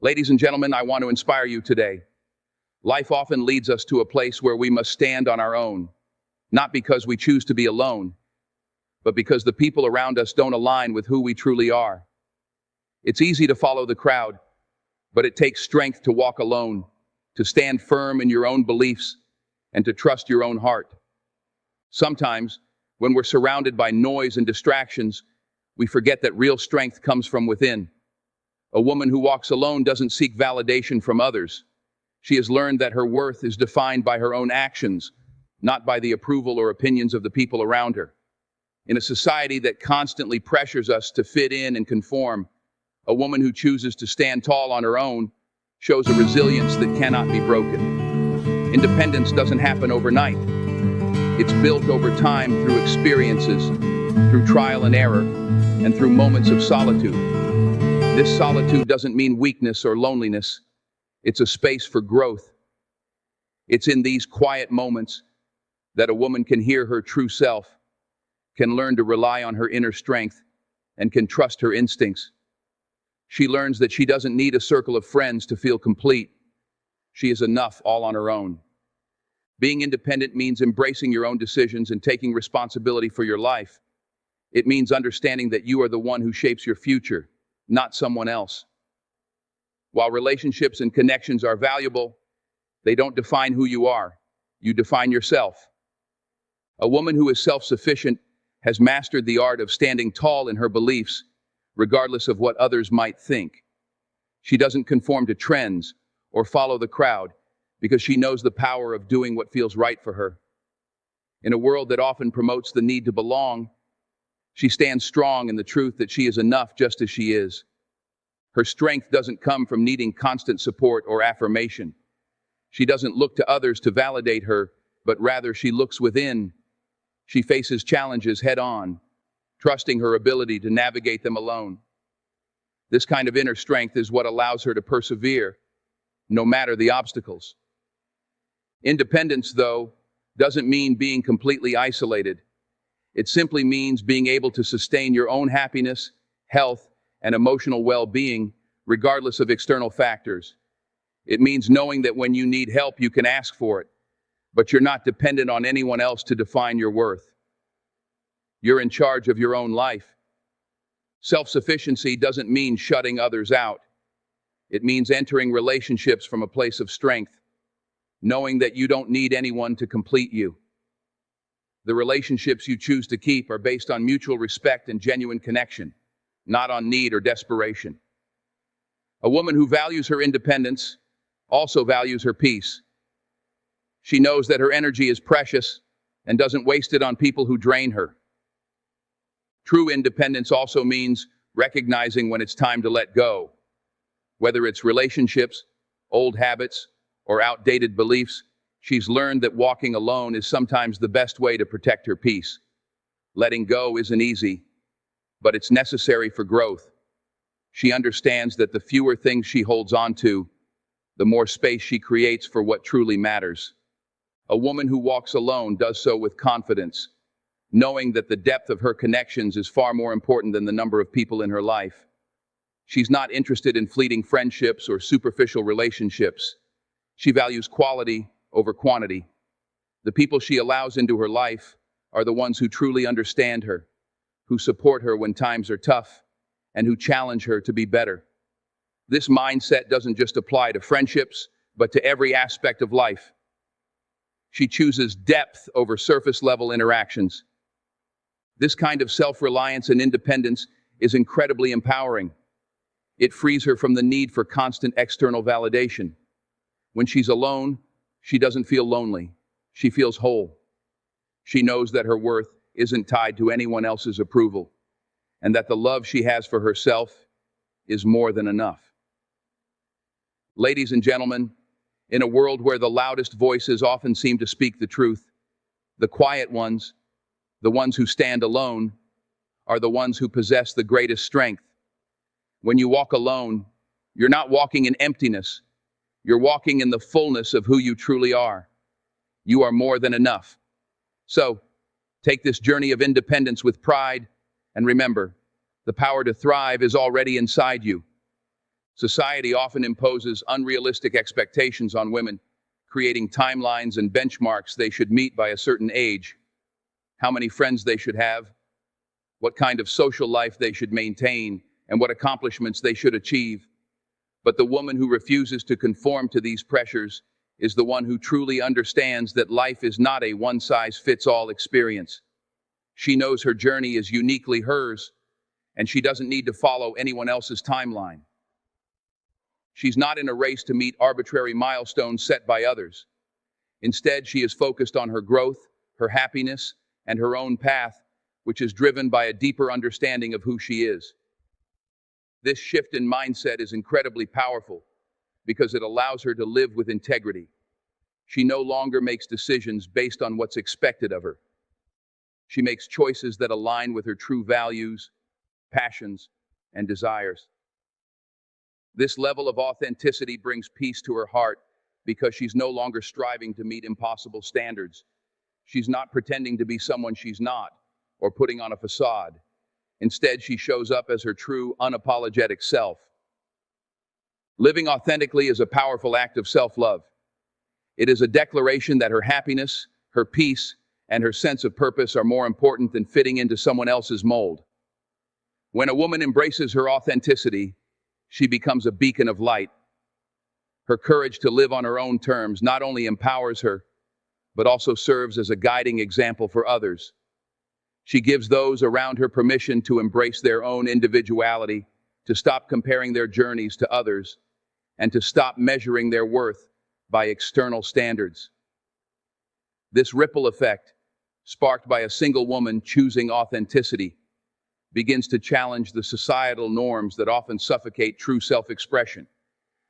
Ladies and gentlemen, I want to inspire you today. Life often leads us to a place where we must stand on our own, not because we choose to be alone, but because the people around us don't align with who we truly are. It's easy to follow the crowd, but it takes strength to walk alone, to stand firm in your own beliefs, and to trust your own heart. Sometimes, when we're surrounded by noise and distractions, we forget that real strength comes from within. A woman who walks alone doesn't seek validation from others. She has learned that her worth is defined by her own actions, not by the approval or opinions of the people around her. In a society that constantly pressures us to fit in and conform, a woman who chooses to stand tall on her own shows a resilience that cannot be broken. Independence doesn't happen overnight. It's built over time through experiences, through trial and error, and through moments of solitude. This solitude doesn't mean weakness or loneliness. It's a space for growth. It's in these quiet moments that a woman can hear her true self, can learn to rely on her inner strength, and can trust her instincts. She learns that she doesn't need a circle of friends to feel complete. She is enough all on her own. Being independent means embracing your own decisions and taking responsibility for your life. It means understanding that you are the one who shapes your future, not someone else. While relationships and connections are valuable, they don't define who you are. You define yourself. A woman who is self-sufficient has mastered the art of standing tall in her beliefs, regardless of what others might think. She doesn't conform to trends or follow the crowd because she knows the power of doing what feels right for her. In a world that often promotes the need to belong, she stands strong in the truth that she is enough just as she is. Her strength doesn't come from needing constant support or affirmation. She doesn't look to others to validate her, but rather she looks within. She faces challenges head-on, trusting her ability to navigate them alone. This kind of inner strength is what allows her to persevere, no matter the obstacles. Independence, though, doesn't mean being completely isolated. It simply means being able to sustain your own happiness, health, and emotional well-being, regardless of external factors. It means knowing that when you need help, you can ask for it, but you're not dependent on anyone else to define your worth. You're in charge of your own life. Self-sufficiency doesn't mean shutting others out. It means entering relationships from a place of strength, knowing that you don't need anyone to complete you. The relationships you choose to keep are based on mutual respect and genuine connection, not on need or desperation. A woman who values her independence also values her peace. She knows that her energy is precious and doesn't waste it on people who drain her. True independence also means recognizing when it's time to let go. Whether it's relationships, old habits, or outdated beliefs, she's learned that walking alone is sometimes the best way to protect her peace. Letting go isn't easy, but it's necessary for growth. She understands that the fewer things she holds on to, the more space she creates for what truly matters. A woman who walks alone does so with confidence, knowing that the depth of her connections is far more important than the number of people in her life. She's not interested in fleeting friendships or superficial relationships. She values quality over quantity. The people she allows into her life are the ones who truly understand her, who support her when times are tough, and who challenge her to be better. This mindset doesn't just apply to friendships, but to every aspect of life. She chooses depth over surface-level interactions. This kind of self-reliance and independence is incredibly empowering. It frees her from the need for constant external validation. When she's alone, she doesn't feel lonely. She feels whole. She knows that her worth isn't tied to anyone else's approval, and that the love she has for herself is more than enough. Ladies and gentlemen, in a world where the loudest voices often seem to speak the truth, the quiet ones, the ones who stand alone, are the ones who possess the greatest strength. When you walk alone, you're not walking in emptiness. You're walking in the fullness of who you truly are. You are more than enough. So, take this journey of independence with pride, and remember, the power to thrive is already inside you. Society often imposes unrealistic expectations on women, creating timelines and benchmarks they should meet by a certain age, how many friends they should have, what kind of social life they should maintain, and what accomplishments they should achieve. But the woman who refuses to conform to these pressures is the one who truly understands that life is not a one-size-fits-all experience. She knows her journey is uniquely hers, and she doesn't need to follow anyone else's timeline. She's not in a race to meet arbitrary milestones set by others. Instead, she is focused on her growth, her happiness, and her own path, which is driven by a deeper understanding of who she is. This shift in mindset is incredibly powerful because it allows her to live with integrity. She no longer makes decisions based on what's expected of her. She makes choices that align with her true values, passions, and desires. This level of authenticity brings peace to her heart because she's no longer striving to meet impossible standards. She's not pretending to be someone she's not or putting on a facade. Instead, she shows up as her true, unapologetic self. Living authentically is a powerful act of self-love. It is a declaration that her happiness, her peace, and her sense of purpose are more important than fitting into someone else's mold. When a woman embraces her authenticity, she becomes a beacon of light. Her courage to live on her own terms not only empowers her, but also serves as a guiding example for others. She gives those around her permission to embrace their own individuality, to stop comparing their journeys to others, and to stop measuring their worth by external standards. This ripple effect, sparked by a single woman choosing authenticity, begins to challenge the societal norms that often suffocate true self-expression.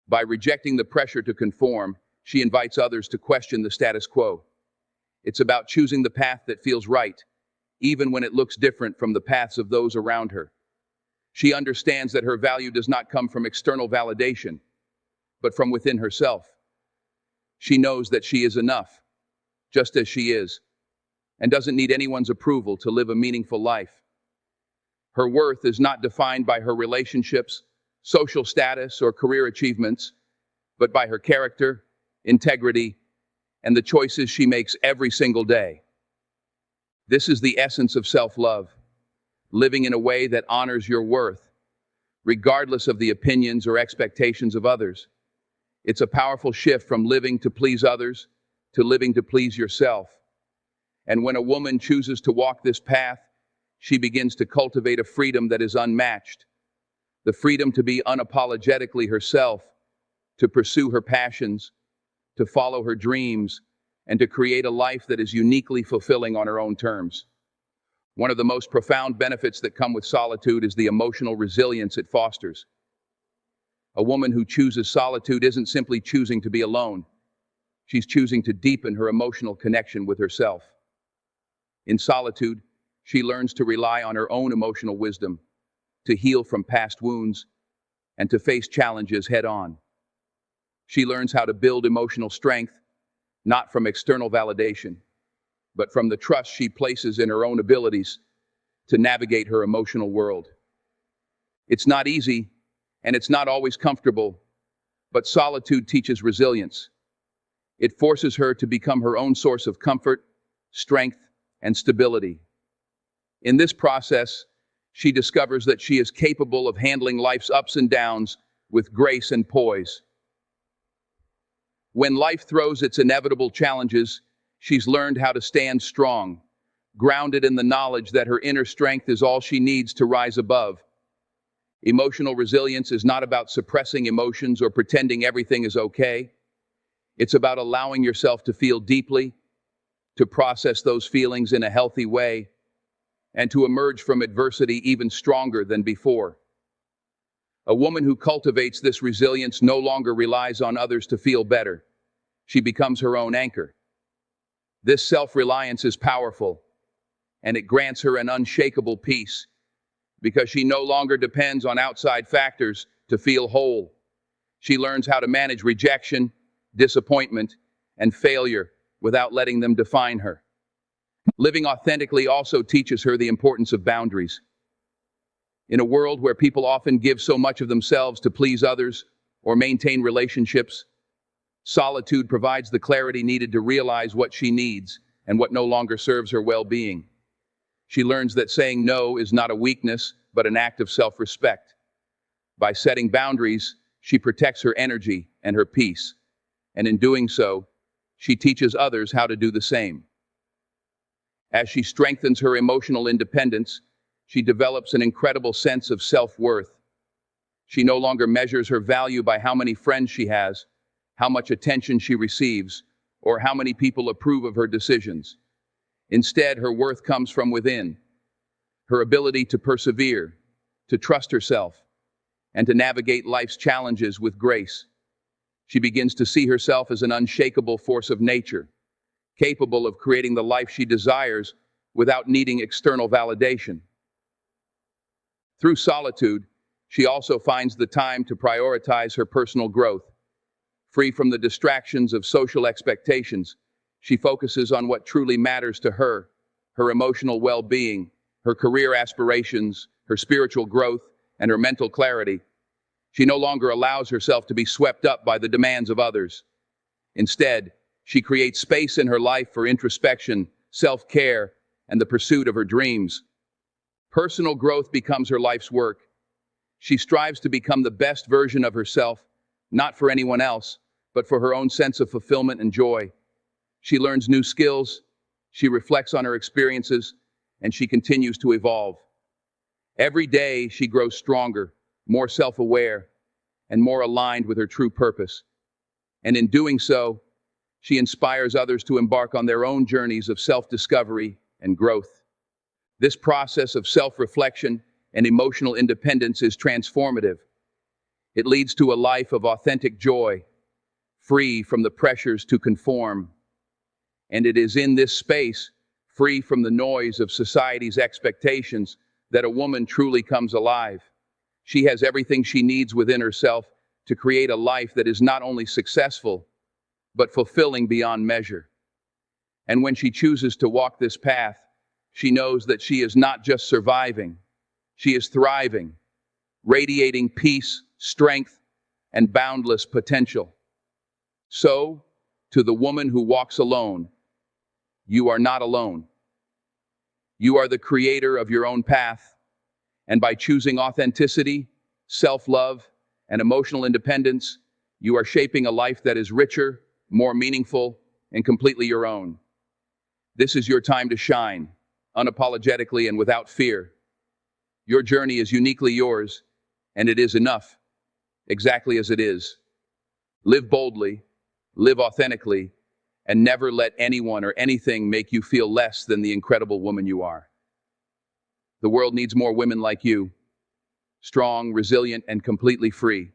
By rejecting the pressure to conform, she invites others to question the status quo. It's about choosing the path that feels right, even when it looks different from the paths of those around her. She understands that her value does not come from external validation, but from within herself. She knows that she is enough, just as she is, and doesn't need anyone's approval to live a meaningful life. Her worth is not defined by her relationships, social status, or career achievements, but by her character, integrity, and the choices she makes every single day. This is the essence of self-love, living in a way that honors your worth, regardless of the opinions or expectations of others. It's a powerful shift from living to please others to living to please yourself. And when a woman chooses to walk this path, she begins to cultivate a freedom that is unmatched. The freedom to be unapologetically herself, to pursue her passions, to follow her dreams, and to create a life that is uniquely fulfilling on her own terms. One of the most profound benefits that come with solitude is the emotional resilience it fosters. A woman who chooses solitude isn't simply choosing to be alone. She's choosing to deepen her emotional connection with herself. In solitude, she learns to rely on her own emotional wisdom, to heal from past wounds, and to face challenges head-on. She learns how to build emotional strength, not from external validation, but from the trust she places in her own abilities to navigate her emotional world. It's not easy, and it's not always comfortable, but solitude teaches resilience. It forces her to become her own source of comfort, strength, and stability. In this process, she discovers that she is capable of handling life's ups and downs with grace and poise. When life throws its inevitable challenges, she's learned how to stand strong, grounded in the knowledge that her inner strength is all she needs to rise above. Emotional resilience is not about suppressing emotions or pretending everything is okay. It's about allowing yourself to feel deeply, to process those feelings in a healthy way, and to emerge from adversity even stronger than before. A woman who cultivates this resilience no longer relies on others to feel better. She becomes her own anchor. This self-reliance is powerful, and it grants her an unshakable peace, because she no longer depends on outside factors to feel whole. She learns how to manage rejection, disappointment, and failure without letting them define her. Living authentically also teaches her the importance of boundaries. In a world where people often give so much of themselves to please others or maintain relationships, solitude provides the clarity needed to realize what she needs and what no longer serves her well-being. She learns that saying no is not a weakness, but an act of self-respect. By setting boundaries, she protects her energy and her peace, and in doing so, she teaches others how to do the same. As she strengthens her emotional independence, she develops an incredible sense of self-worth. She no longer measures her value by how many friends she has, how much attention she receives, or how many people approve of her decisions. Instead, her worth comes from within. Her ability to persevere, to trust herself, and to navigate life's challenges with grace. She begins to see herself as an unshakable force of nature, capable of creating the life she desires without needing external validation. Through solitude, she also finds the time to prioritize her personal growth. Free from the distractions of social expectations, she focuses on what truly matters to her, her emotional well-being, her career aspirations, her spiritual growth, and her mental clarity. She no longer allows herself to be swept up by the demands of others. Instead, she creates space in her life for introspection, self-care, and the pursuit of her dreams. Personal growth becomes her life's work. She strives to become the best version of herself, not for anyone else, but for her own sense of fulfillment and joy. She learns new skills, she reflects on her experiences, and she continues to evolve. Every day, she grows stronger, more self-aware, and more aligned with her true purpose. And in doing so, she inspires others to embark on their own journeys of self-discovery and growth. This process of self-reflection and emotional independence is transformative. It leads to a life of authentic joy, free from the pressures to conform. And it is in this space, free from the noise of society's expectations, that a woman truly comes alive. She has everything she needs within herself to create a life that is not only successful, but fulfilling beyond measure. And when she chooses to walk this path, she knows that she is not just surviving, she is thriving, radiating peace, strength, and boundless potential. So, to the woman who walks alone, you are not alone. You are the creator of your own path, and by choosing authenticity, self-love, and emotional independence, you are shaping a life that is richer, more meaningful, and completely your own. This is your time to shine, unapologetically and without fear. Your journey is uniquely yours, and it is enough, exactly as it is. Live boldly, live authentically, and never let anyone or anything make you feel less than the incredible woman you are. The world needs more women like you, strong, resilient, and completely free.